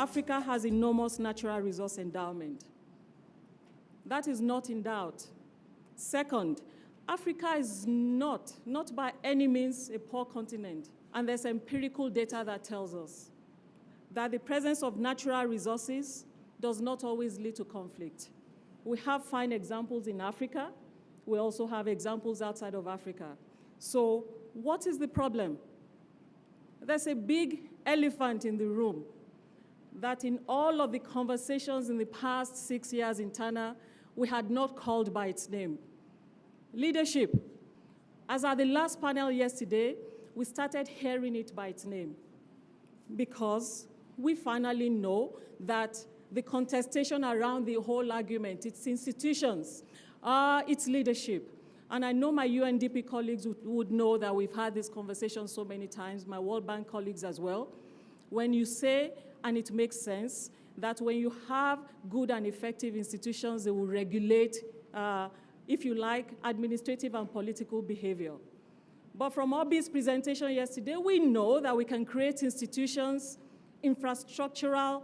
Africa has enormous natural resource endowment. That is not in doubt. Second, Africa is not by any means a poor continent, and there's empirical data that tells us that the presence of natural resources does not always lead to conflict. We have fine examples in Africa. We also have examples outside of Africa. So what is the problem? There's a big elephant in the room that in all of the conversations in the past 6 years in Tana, we had not called by its name. Leadership. As at the last panel yesterday, we started hearing it by its name because we finally know that the contestation around the whole argument, its institutions, its leadership. And I know my UNDP colleagues would know that we've had this conversation so many times, my World Bank colleagues as well. When you say, and it makes sense, that when you have good and effective institutions, they will regulate, if you like, administrative and political behavior. But from Obi's presentation yesterday, we know that we can create institutions, infrastructural,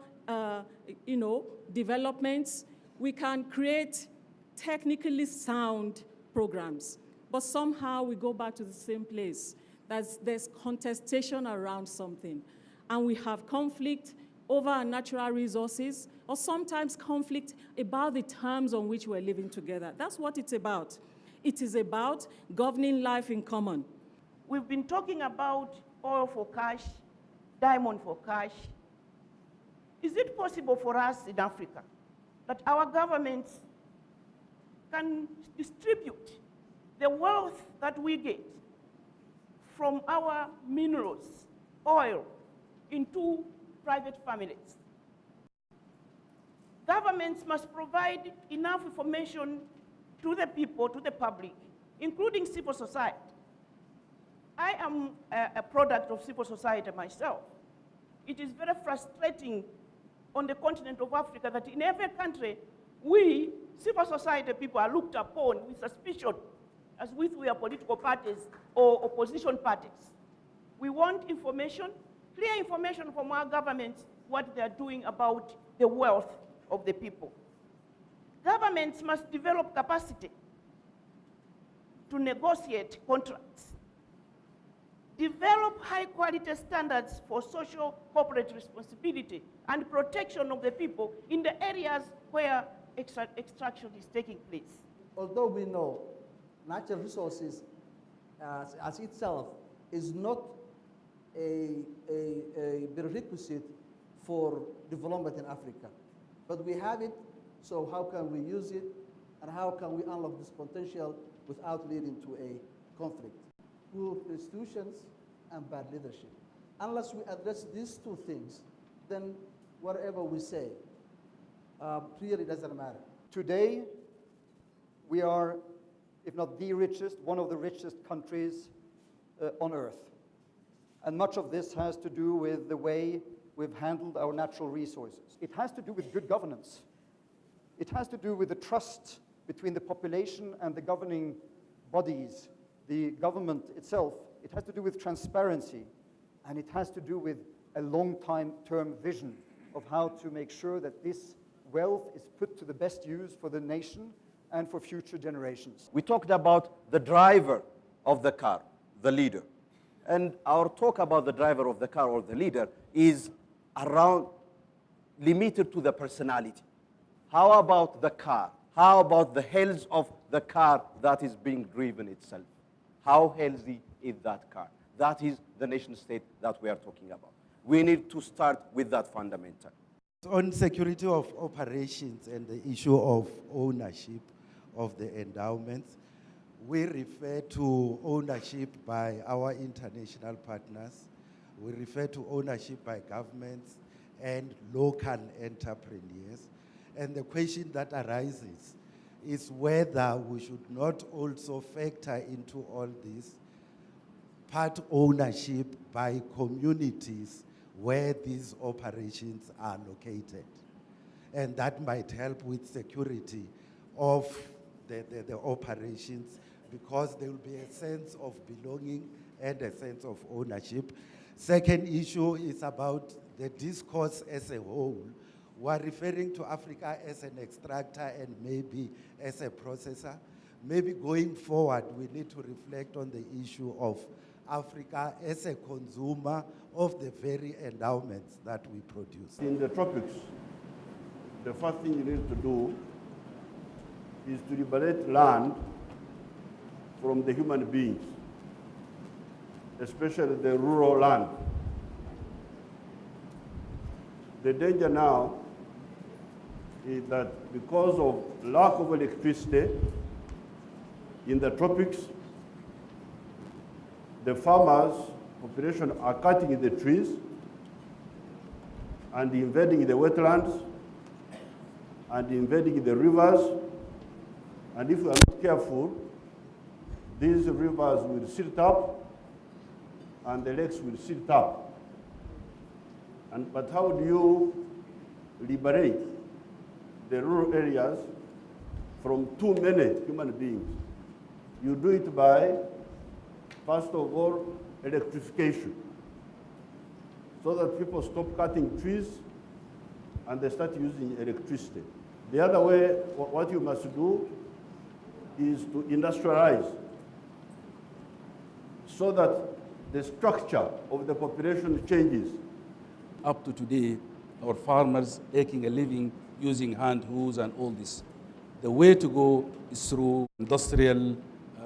developments. We can create technically sound programs. But somehow we go back to the same place. There's contestation around something. And we have conflict over our natural resources, or sometimes conflict about the terms on which we're living together. That's what it's about. It is about governing life in common. We've been talking about oil for cash, diamond for cash. Is it possible for us in Africa that our governments can distribute the wealth that we get from our minerals, oil, into private families? Governments must provide enough information to the people, to the public, including civil society. I am a product of civil society myself. It is very frustrating on the continent of Africa that in every country, we, civil society people, are looked upon with suspicion as if we are political parties or opposition parties. We want information, clear information from our governments, what they are doing about the wealth of the people. Governments must develop capacity to negotiate contracts, develop high-quality standards for social corporate responsibility and protection of the people in the areas where extraction is taking place. Although we know natural resources as itself is not a prerequisite for development in Africa, but we have it, so how can we use it, and how can we unlock this potential without leading to a conflict? Poor institutions and bad leadership. Unless we address these two things, then whatever we say really doesn't matter. Today, we are, if not the richest, one of the richest countries on Earth. And much of this has to do with the way we've handled our natural resources. It has to do with good governance. It has to do with the trust between the population and the governing bodies, the government itself. It has to do with transparency, and it has to do with a long-term vision of how to make sure that this wealth is put to the best use for the nation and for future generations. We talked about the driver of the car, the leader. And our talk about the driver of the car or the leader is around limited to the personality. How about the car? How about the health of the car that is being driven itself? How healthy is that car? That is the nation state that we are talking about. We need to start with that fundamental. On security of operations and the issue of ownership of the endowments, we refer to ownership by our international partners. We refer to ownership by governments and local entrepreneurs. And the question that arises is whether we should not also factor into all this part ownership by communities where these operations are located. And that might help with security of the operations, because there will be a sense of belonging and a sense of ownership. Second issue is about the discourse as a whole, we are referring to Africa as an extractor and maybe as a processor. Maybe going forward, we need to reflect on the issue of Africa as a consumer of the very endowments that we produce. In the tropics, the first thing you need to do is to liberate land from the human beings, especially the rural land. The danger now is that because of lack of electricity in the tropics, the farmers' population are cutting the trees and invading the wetlands and invading the rivers. And if we are not careful, these rivers will silt up and the lakes will silt up. But how do you liberate the rural areas from too many human beings? You do it by, first of all, electrification, so that people stop cutting trees and they start using electricity. The other way, what you must do is to industrialize, so that the structure of the population changes. Up to today, our farmers making a living using hand hoes and all this. The way to go is through industrial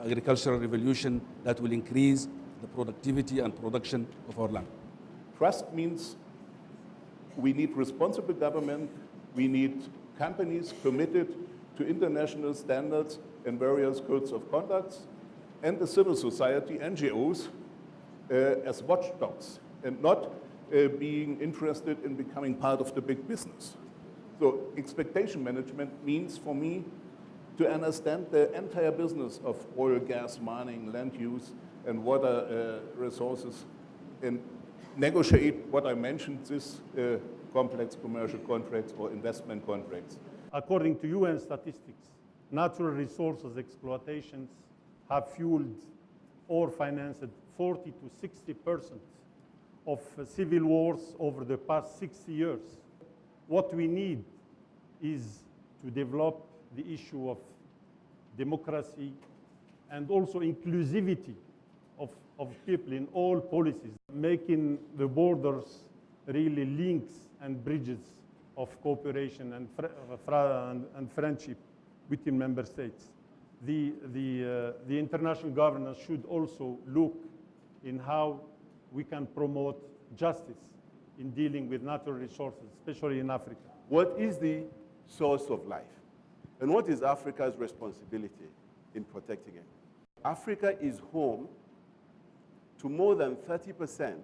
agricultural revolution that will increase the productivity and production of our land. Trust means we need responsible government, we need companies committed to international standards and various codes of conduct, and the civil society, NGOs, as watchdogs, and not being interested in becoming part of the big business. So expectation management means for me to understand the entire business of oil, gas, mining, land use, and water resources, and negotiate what I mentioned, this complex commercial contracts or investment contracts. According to UN statistics, natural resources exploitations have fueled or financed 40 to 60% of civil wars over the past 60 years. What we need is to develop the issue of democracy and also inclusivity of people in all policies, making the borders really links and bridges of cooperation and friendship between member states. The international governance should also look in how we can promote justice in dealing with natural resources, especially in Africa. What is the source of life? And what is Africa's responsibility in protecting it? Africa is home to more than 30%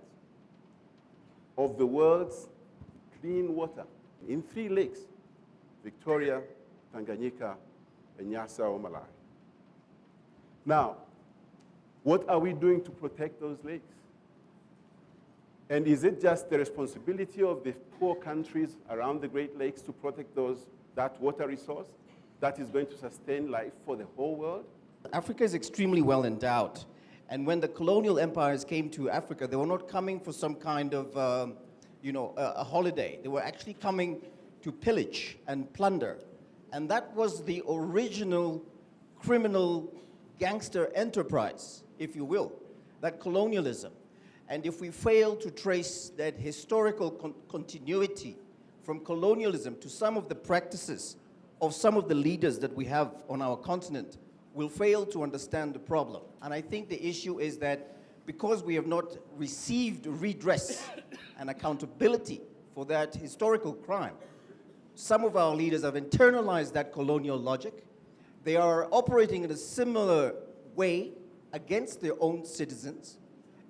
of the world's clean water in 3 lakes: Victoria, Tanganyika, and Nyasa or Malawi. Now, what are we doing to protect those lakes? And is it just the responsibility of the poor countries around the Great Lakes to protect that water resource that is going to sustain life for the whole world? Africa is extremely well endowed. And when the colonial empires came to Africa, they were not coming for some kind of, a holiday. They were actually coming to pillage and plunder. And that was the original criminal gangster enterprise, if you will, that colonialism. And if we fail to trace that historical continuity from colonialism to some of the practices of some of the leaders that we have on our continent, we'll fail to understand the problem. And I think the issue is that because we have not received redress and accountability for that historical crime, some of our leaders have internalized that colonial logic. They are operating in a similar way against their own citizens.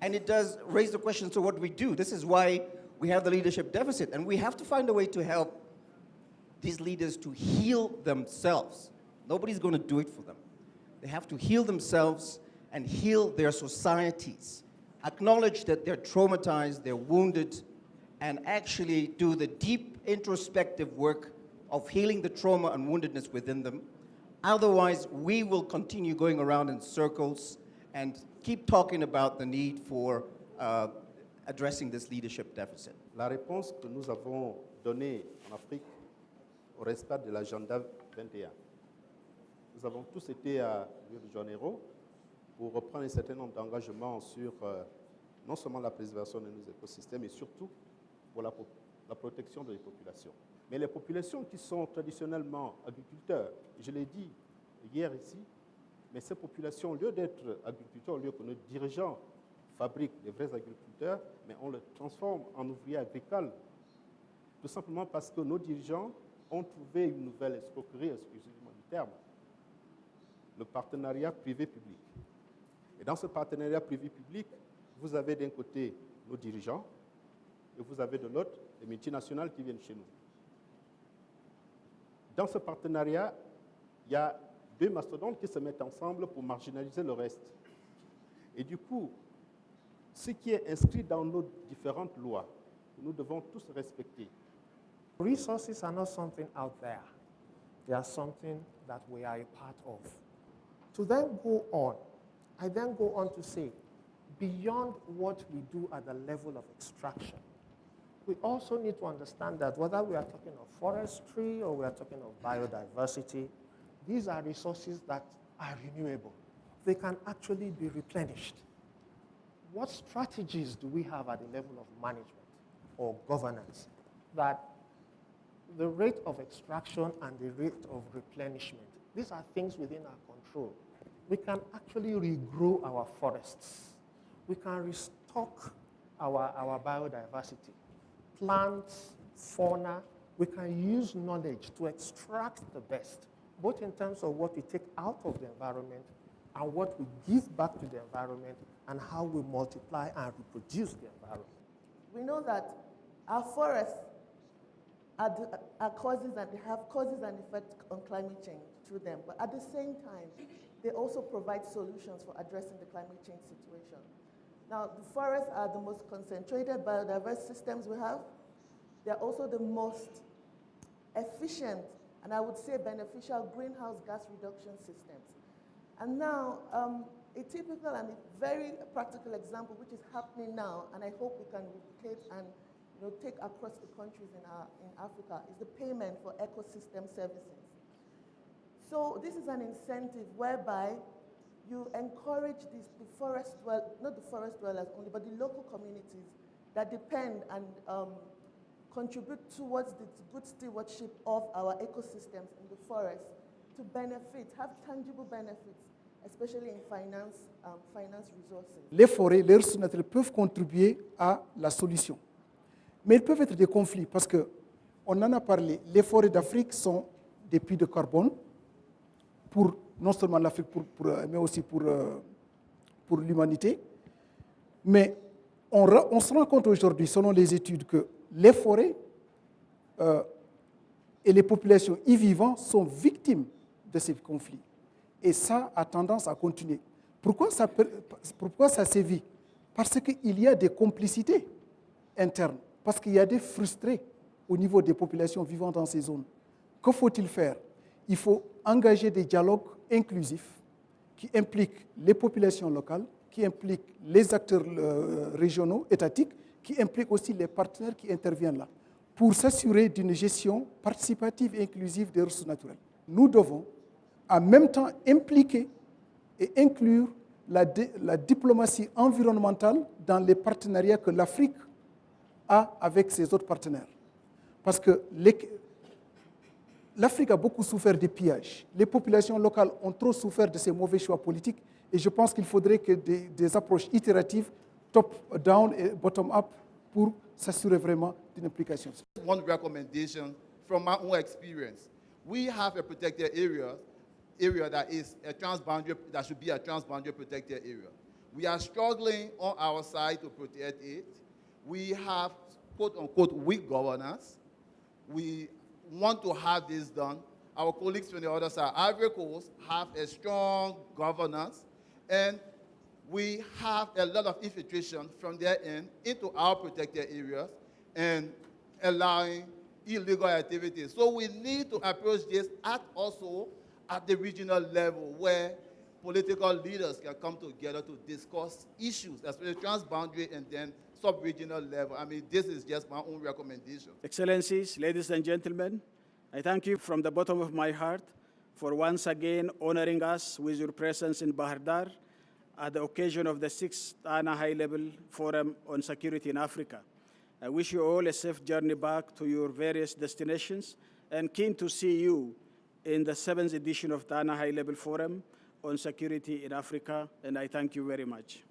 And it does raise the question, so what do we do? This is why we have the leadership deficit. And we have to find a way to help these leaders to heal themselves. Nobody's going to do it for them. They have to heal themselves and heal their societies. Acknowledge that they're traumatized, they're wounded, and actually do the deep introspective work of healing the trauma and woundedness within them. Otherwise, we will continue going around in circles and keep talking about the need for addressing this leadership deficit? La réponse que nous avons donnée en Afrique au respect de l'agenda 21. Nous avons tous été à Rio de Janeiro pour reprendre un certain nombre d'engagements sur non seulement la préservation de nos écosystèmes, mais surtout pour la protection des populations. Mais les populations qui sont traditionnellement agriculteurs, je l'ai dit hier ici, mais ces populations, au lieu d'être agriculteurs, au lieu que nos dirigeants fabriquent des vrais agriculteurs, mais on les transforme en ouvriers agricoles, tout simplement parce que nos dirigeants ont trouvé une nouvelle escroquerie, excusez-moi du terme, le partenariat privé-public. Et dans ce partenariat privé-public, vous avez d'un côté nos dirigeants et vous avez de l'autre les multinationales qui viennent chez nous. Dans ce partenariat, il y a deux mastodontes qui se mettent ensemble pour marginaliser le reste. Et du coup, ce qui est inscrit dans nos différentes lois, nous devons tous respecter. Resources are not something out there. They are something that we are a part of. To then go on, I then go on to say, beyond what we do at the level of extraction, we also need to understand that whether we are talking of forestry or we are talking of biodiversity, these are resources that are renewable. They can actually be replenished. What strategies do we have at the level of management or governance that the rate of extraction and the rate of replenishment, these are things within our control. We can actually regrow our forests. We can restock our biodiversity, plants, fauna. We can use knowledge to extract the best, both in terms of what we take out of the environment and what we give back to the environment and how we multiply and reproduce the environment. We know that our forests are causes and they have causes and effects on climate change through them, but at the same time, they also provide solutions for addressing the climate change situation. Now, the forests are the most concentrated biodiverse systems we have. They're also the most efficient, and I would say beneficial greenhouse gas reduction systems. And now, a typical and a very practical example, which is happening now, and I hope we can replicate and take across the countries in Africa, is the payment for ecosystem services. So this is an incentive whereby you encourage the forest dwellers, not the forest dwellers only, but the local communities that depend and contribute towards the good stewardship of our ecosystems in the forest to benefit, have tangible benefits, especially in finance resources. Les forêts, les ressources naturelles peuvent contribuer à la solution. Mais ils peuvent être des conflits parce qu'on en a parlé. Les forêts d'Afrique sont des puits de carbone pour non seulement l'Afrique, mais aussi pour l'humanité. Mais on se rend compte aujourd'hui, selon les études, que les forêts et les populations y vivant sont victimes de ces conflits. Et ça a tendance à continuer. Pourquoi ça sévit? Parce qu'il y a des complicités internes, parce qu'il y a des frustrés au niveau des populations vivant dans ces zones. Que faut-il faire? Il faut engager des dialogues inclusifs qui impliquent les populations locales, qui impliquent les acteurs régionaux, étatiques, qui impliquent aussi les partenaires qui interviennent là, pour s'assurer d'une gestion participative et inclusive des ressources naturelles. Nous devons en même temps impliquer et inclure la diplomatie environnementale dans les partenariats que l'Afrique a avec ses autres partenaires. Parce que l'Afrique a beaucoup souffert des pillages. Les populations locales ont trop souffert de ces mauvais choix politiques et je pense qu'il faudrait que des approches itératives, top-down et bottom-up, pour s'assurer vraiment d'une implication. One recommendation from my own experience. We have a protected area that is a transboundary, that should be a transboundary protected area. We are struggling on our side to protect it. We have, quote unquote, weak governance. We want to have this done. Our colleagues from the other side, Ivory Coast, have a strong governance, and we have a lot of infiltration from their end into our protected areas and allowing illegal activities. So we need to approach this also at the regional level where political leaders can come together to discuss issues, especially transboundary, and then sub-regional level. I mean, this is just my own recommendation. Excellencies, ladies and gentlemen, I thank you from the bottom of my heart for once again honoring us with your presence in Bahir Dar at the occasion of the 6th Tana High-Level Forum on Security in Africa. I wish you all a safe journey back to your various destinations and keen to see you in the 7th edition of Tana High-Level Forum on Security in Africa, and I thank you very much.